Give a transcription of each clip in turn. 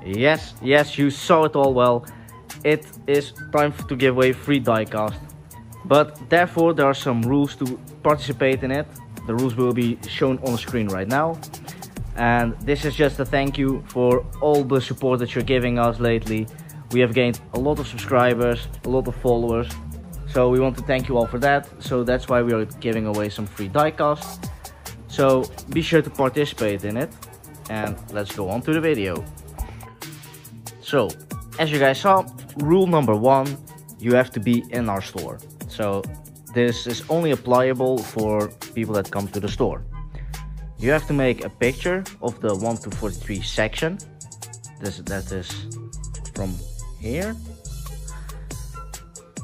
Yes, you saw it all well. It is time to give away free diecast. But therefore there are some rules to participate in it. The rules will be shown on the screen right now. And this is just a thank you for all the support that you're giving us lately. We have gained a lot of subscribers, a lot of followers. So we want to thank you all for that. So that's why we are giving away some free diecast. So be sure to participate in it. And let's go on to the video. So, as you guys saw, rule number 1, you have to be in our store. So this is only applicable for people that come to the store. You have to make a picture of the 1 to 43 section. That is from here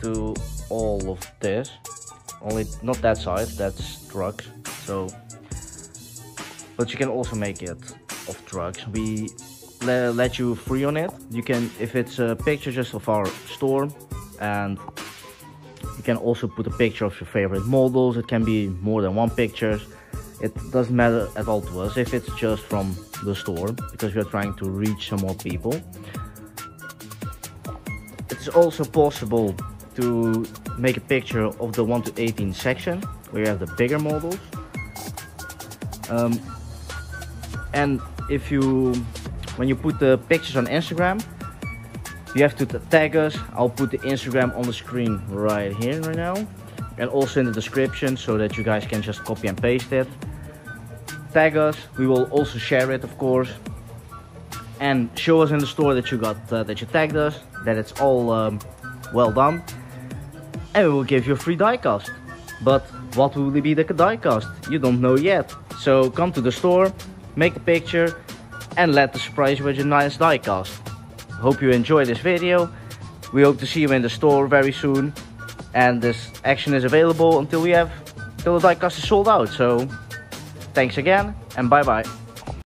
to all of this. Only not that side, that's drugs. So, but you can also make it of drugs. We let you free on it. You can, if it's a picture just of our store, and you can also put a picture of your favorite models. It can be more than one picture. It doesn't matter at all to us if it's just from the store, because we are trying to reach some more people. It's also possible to make a picture of the 1 to 18 section, where you have the bigger models. And when you put the pictures on Instagram, you have to tag us. I'll put the Instagram on the screen right here, right now, and also in the description, so that you guys can just copy and paste it. Tag us. We will also share it, of course, and show us in the store that you got that you tagged us, that it's all well done, and we will give you a free diecast. But what will be the diecast? You don't know yet. So come to the store, make the picture, and let us surprise you with your nice diecast. Hope you enjoyed this video. We hope to see you in the store very soon. And this action is available until the diecast is sold out. So thanks again, and bye bye.